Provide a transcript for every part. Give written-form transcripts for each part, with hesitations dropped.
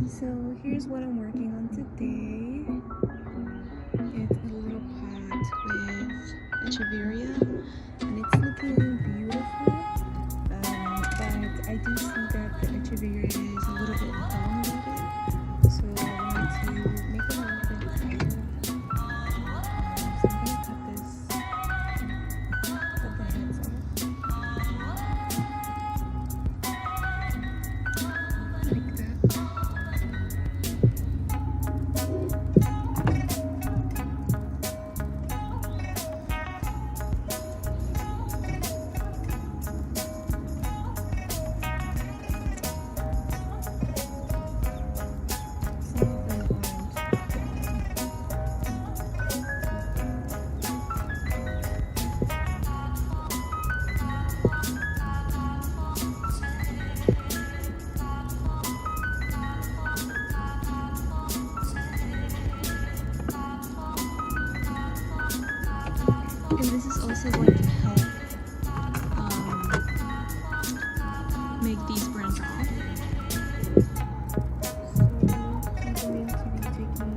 So here's what I'm working on today. It's a little pot with echeveria, and it's looking beautiful. But I do see that the echeveria is a little bit elongated, so I wanted to make it a little bit higher. So I'm gonna cut the heads off like that. And this is also going to help make these branch off. So I'm going to be taking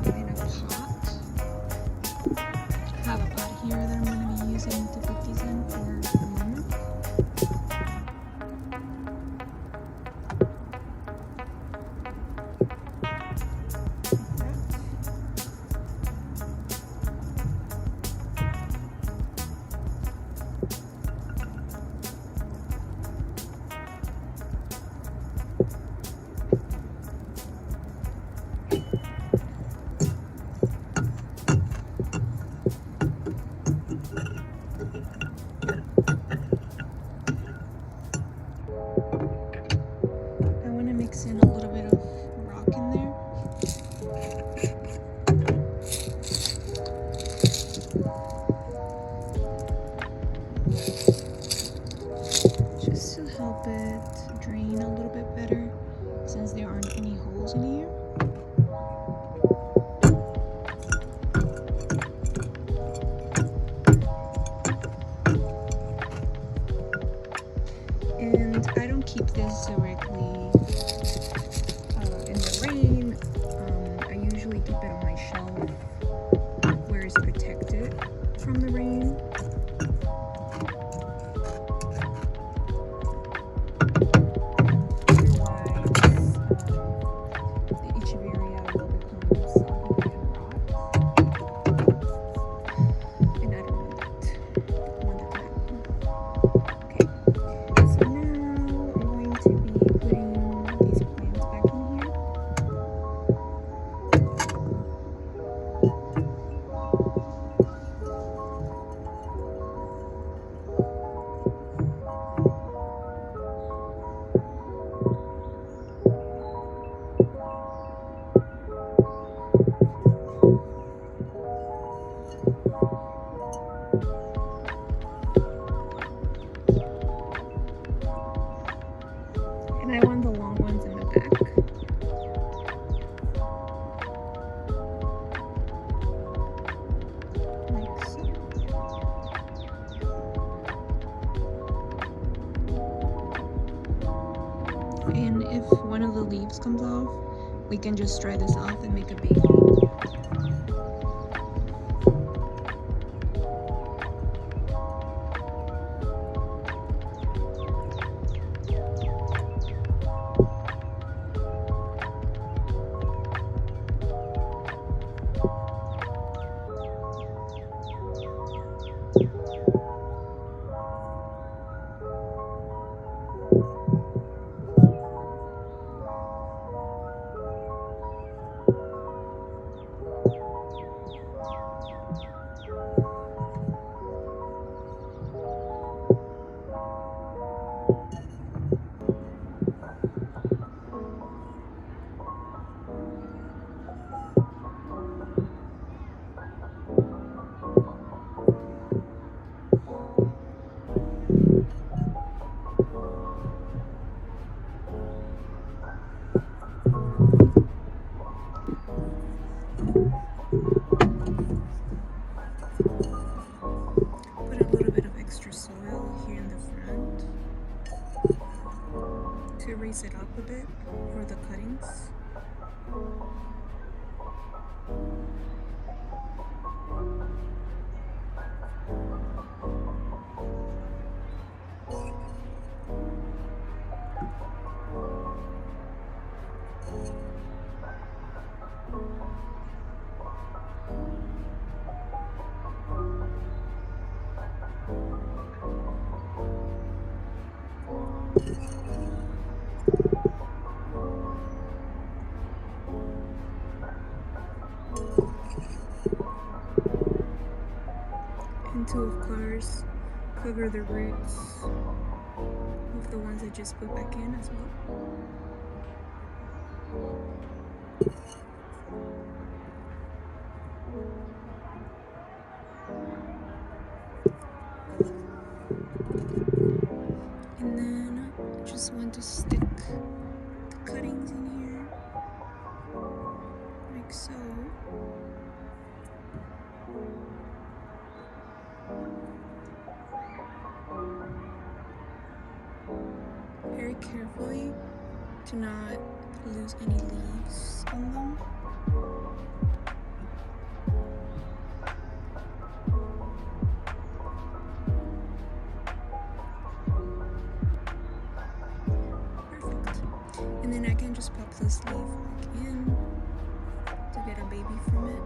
in a pot. I have a pot here that I'm going to be using to put these in for the moment. I want to mix in a little bit of rock in there. Just to help it drain a little bit better, since there aren't any holes in here. And I don't keep this directly in the rain. I usually keep it on my shelf where it's protected from the rain. And I want the long ones in the back. Like so. And if one of the leaves comes off, we can just dry this off and make a baby. raise it up a bit for the cuttings. And to, of course, cover the roots with the ones I just put back in as well. And then I just want to stick the cuttings in here, like so. Very carefully to not lose any leaves on them. Perfect. And then I can just pop this leaf back in to get a baby from it.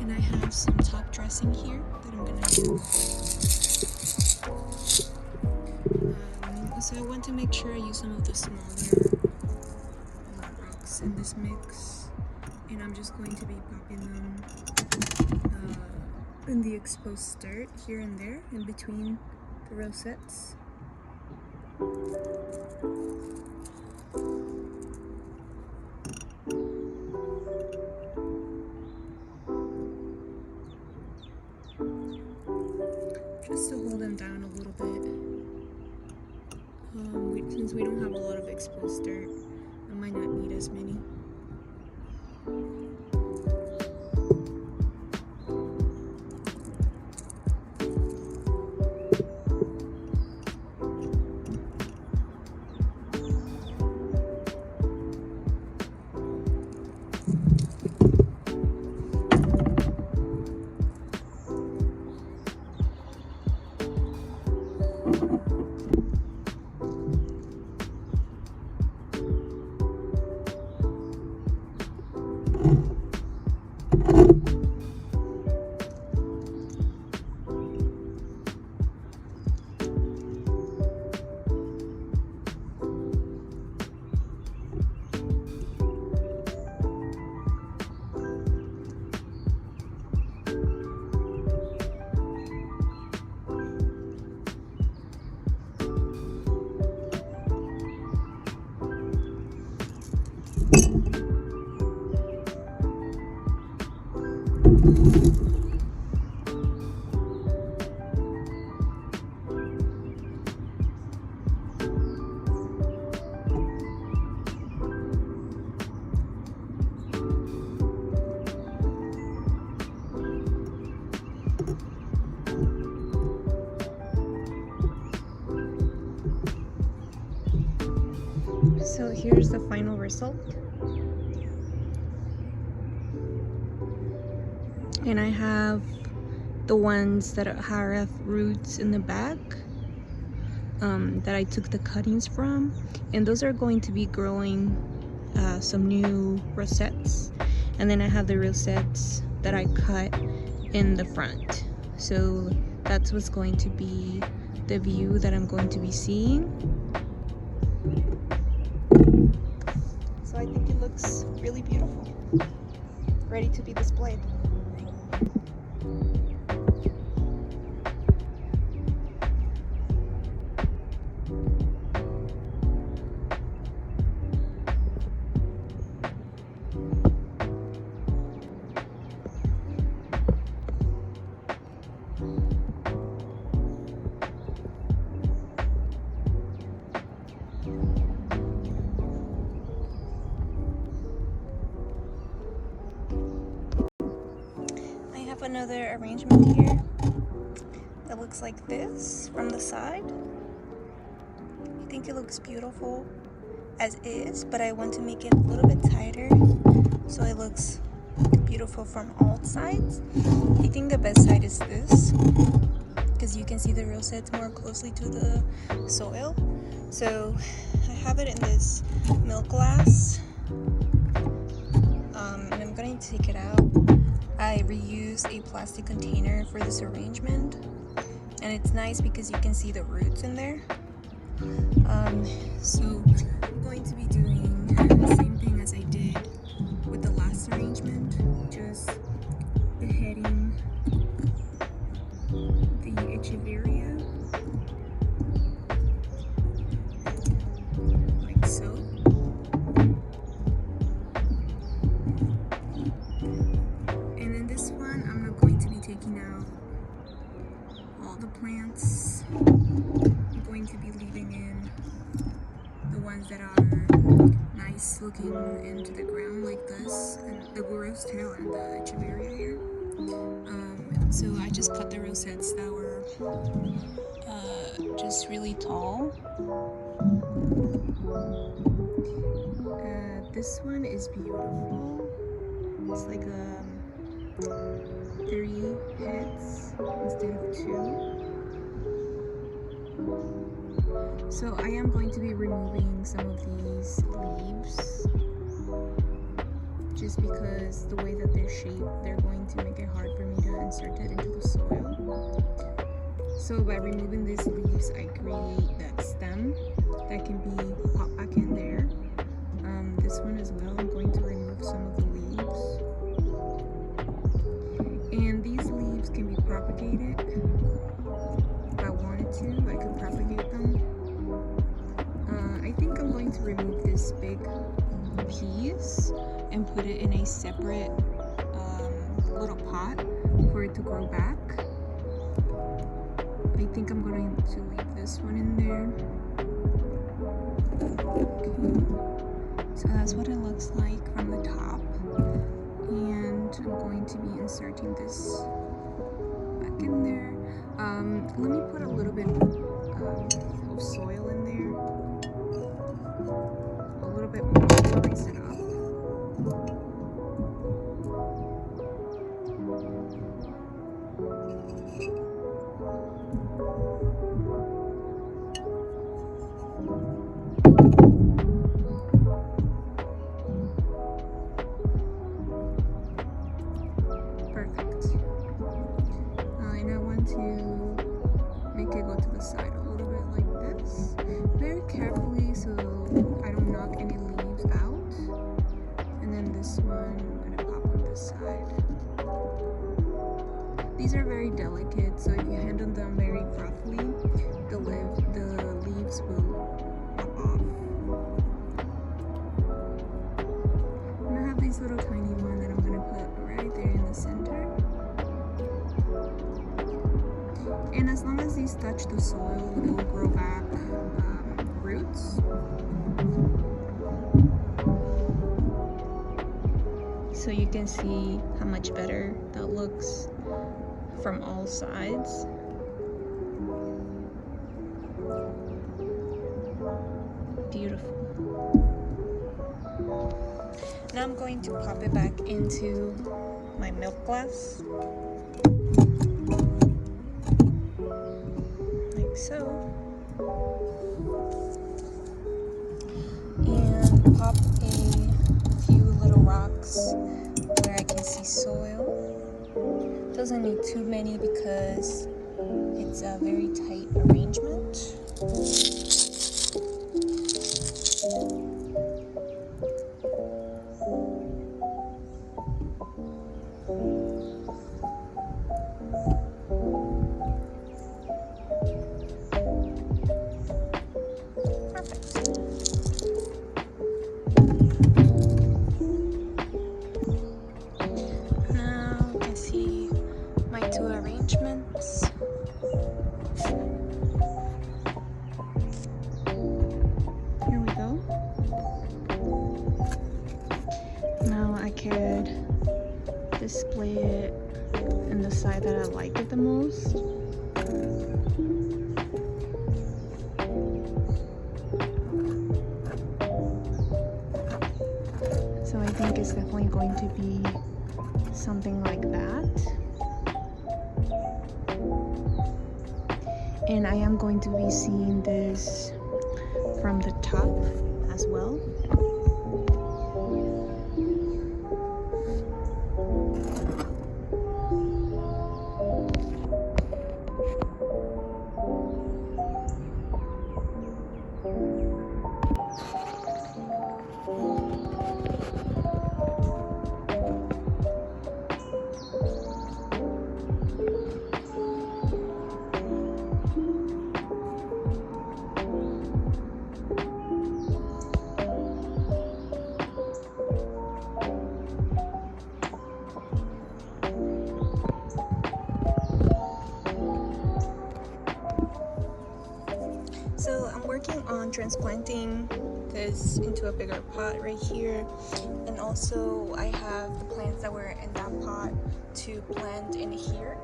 And I have some top dressing here that I'm gonna use. So I want to make sure I use some of the smaller rocks in this mix, and I'm just going to be popping them in the exposed dirt here and there in between the rosettes. Just to hold them down a little bit. Since we don't have a lot of exposed dirt, I might not need as many. So here's the final result. And I have the ones that have roots in the back that I took the cuttings from, and those are going to be growing some new rosettes. And then I have the rosettes that I cut in the front. So that's what's going to be the view that I'm going to be seeing. So I think it looks really beautiful, ready to be displayed. another arrangement here that looks like this from the side. I think it looks beautiful as is, but I want to make it a little bit tighter so it looks beautiful from all sides. I think the best side is this because you can see the rosettes more closely to the soil. So I have it in this milk glass, and I'm going to take it out. I reused a plastic container for this arrangement, and it's nice because you can see the roots in there. So I'm going to be doing the same thing as I did with the last arrangement, just beheading the echeveria like so. And in this one, I'm not going to be taking out all the plants. I'm going to be leaving in the ones that are nice looking into the ground like this, and the rose tail and the echeveria here. So I just cut the rosettes that were just really tall. This one is beautiful. It's like 3 heads instead of 2. So I am going to be removing some of these leaves just because the way that they're shaped, they're going to make it hard for me to insert it into the soil. So by removing these leaves, I create that stem that can be popped back in there. This one as well, I'm going to remove some of the leaves. And these leaves can be propagated. If I wanted to, I could propagate them. I think I'm going to remove this big piece and put it in a separate little pot for it to grow back. I think I'm going to leave this one in there. Okay. So that's what it looks like from the top. And I'm going to be inserting this back in there. Let me put a little bit of soil in there. A little bit more to raise it up. Perfect. And I want to make it go to the side a little bit like this. Very carefully so I don't knock any leaves out. And then this one I'm going to pop on this side. These are very delicate, so if you handle them very roughly, the leaves will pop off. And I have these little tiny one that I'm going to put right there in the center. And as long as these touch the soil, it will grow back roots. So you can see how much better that looks from all sides. Beautiful. Now I'm going to pop it back into my milk glass. Like so. And pop a few little rocks where I can see soil. Doesn't need too many because it's a very tight arrangement. Arrangements. Here we go. Now I could display it and the side that I like it the most. So I think it's definitely going to be something like that. And I am going to be seeing this from the top as well. So I'm working on transplanting this into a bigger pot right here, and also I have the plants that were in that pot to plant in here.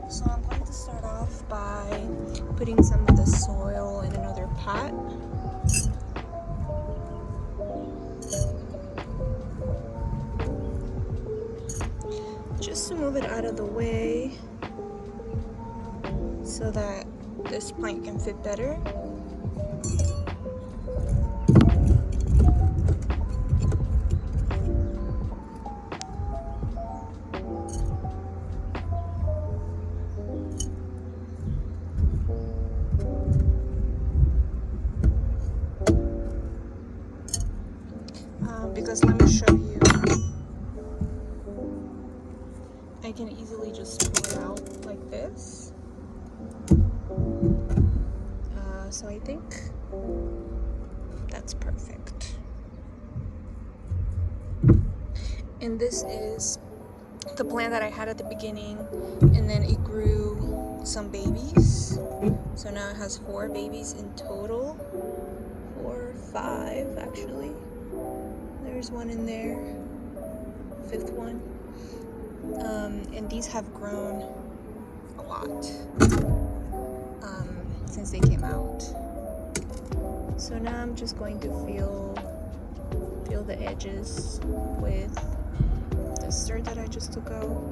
So I'm going to start off by putting some of the soil in another pot. Just to move it out of the way so that this plant can fit better. Because let me show you, I can easily just pull it out like this. So I think that's perfect. And this is the plant that I had at the beginning, and then it grew some babies. So now it has 4 babies in total. 4 or 5 actually. There's one in there, 5th one. And these have grown a lot since they came out. So now I'm just going to feel the edges with the stir that I just took out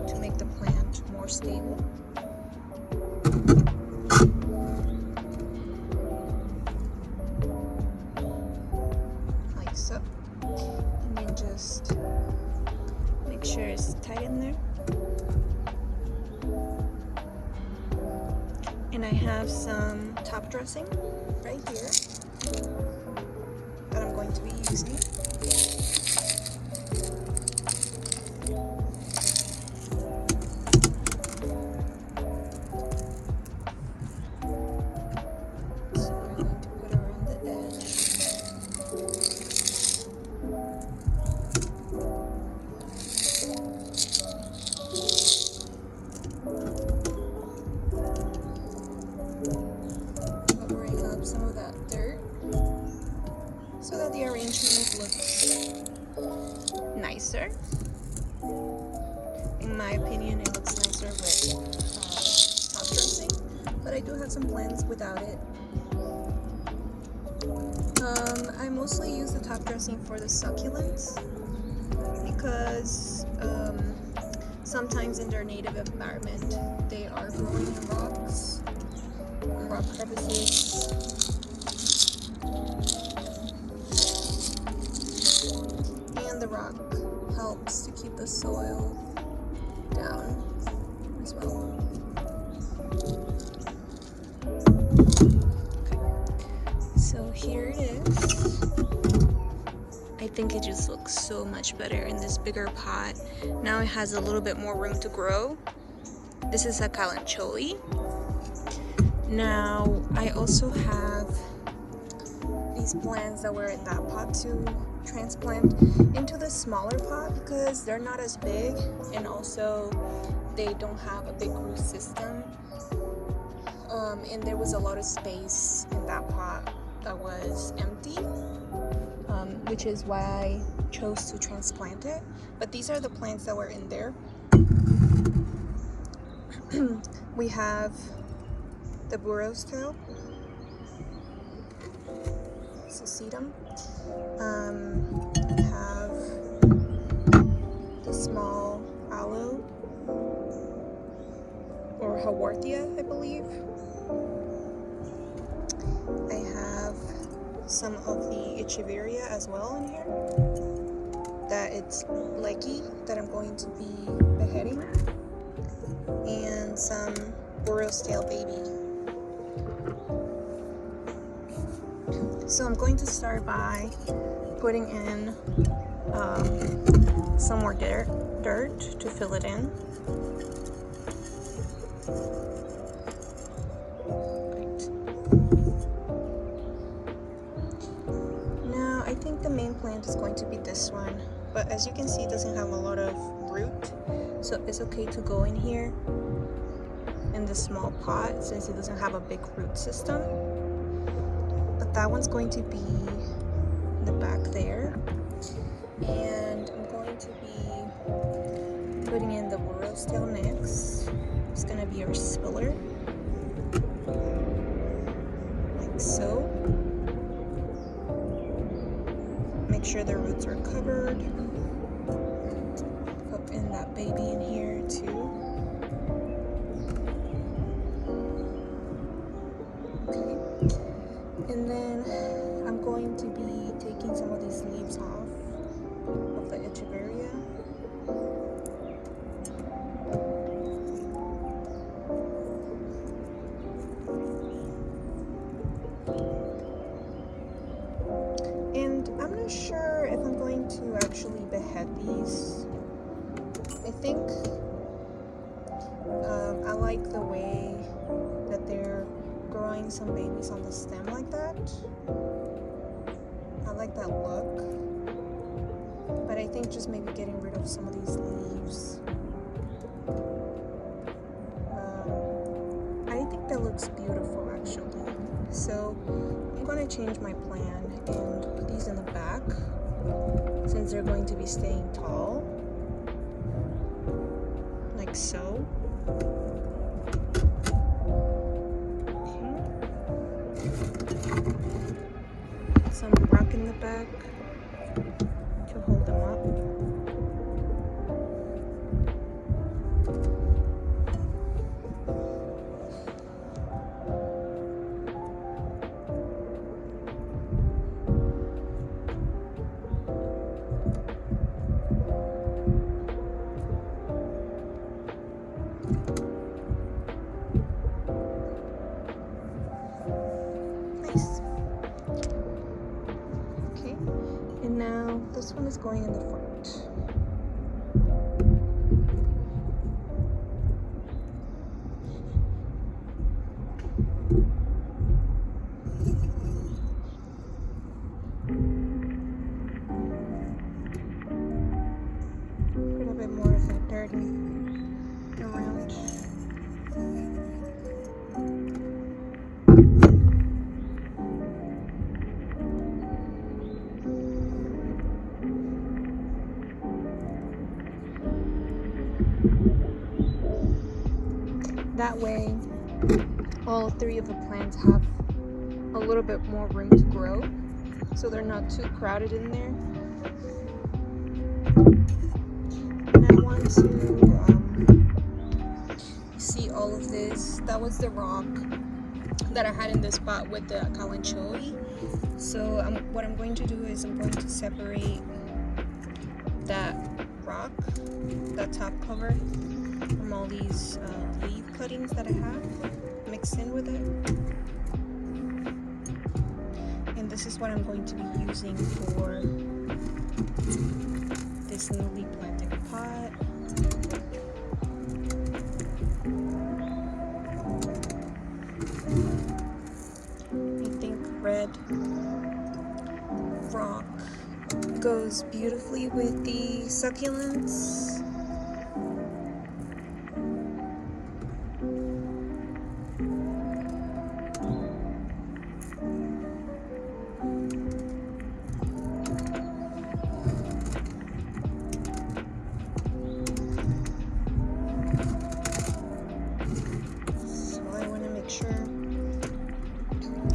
to make the plant more stable. Like so. And then just make sure it's tight in there. And I have some top dressing right here that I'm going to be using. So we're going to put around the edge. Covering up some of that dirt so that the arrangement looks nicer. In my opinion, it looks nicer with top dressing, but I do have some plants without it. I mostly use the top dressing for the succulents because sometimes in their native environment they are growing in rocks, in rock crevices. And the rock helps to keep the soil down as well. Okay. So here it is. I think it just looks so much better in this bigger pot. Now it has a little bit more room to grow. This is Succulent chili. Now I also have these plants that were in that pot to transplant into the smaller pot because they're not as big, and also they don't have a big root system. And there was a lot of space in that pot that was empty, which is why I chose to transplant it. But these are the plants that were in there. We have the burro's tail, succulent. We have the small aloe, or haworthia, I believe. I have some of the echeveria as well in here, that it's leggy, that I'm going to be beheading, and some burro's tail baby. So I'm going to start by putting in some more dirt to fill it in. Great. Now I think the main plant is going to be this one, but as you can see, it doesn't have a lot of root, so it's okay to go in here in the small pot since it doesn't have a big root system. But that one's going to be in the back there, and I'm going to be putting in the burro's tail next. It's going to be our spiller, like so. Make sure the roots are covered. Put in that baby in here too. Okay. And then I'm going to be taking some of these leaves off of the echeveria. And I'm not sure if I'm going to actually behead these. I think I like the way that they're growing some babies on the stem like that. I like that look, but I think just maybe getting rid of some of these leaves. I think that looks beautiful actually. So I'm going to change my plan and put these in the back since they're going to be staying tall, like so. Some rock in the back to hold them up. Nice. Okay, and now this one is going in the front. Put a bit more of that dirt around. That way, all three of the plants have a little bit more room to grow, so they're not too crowded in there. And I want to see all of this. That was the rock that I had in this pot with the calanchoe. So what I'm going to do is I'm going to separate that rock, that top cover, from all these leaf cuttings that I have mixed in with it. And this is what I'm going to be using for this newly planted pot. I think red rock goes beautifully with the succulents. sure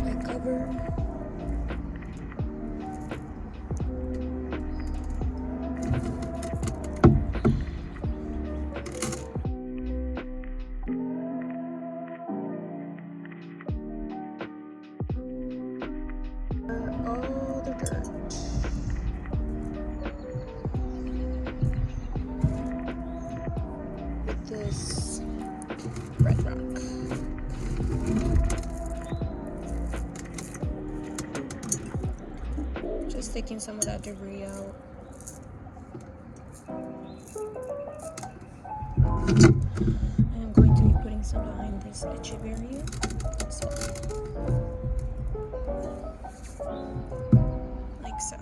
I cover all the dirt. With this red rock. Just taking some of that debris out. And I'm going to be putting some behind this echeveria. Like so.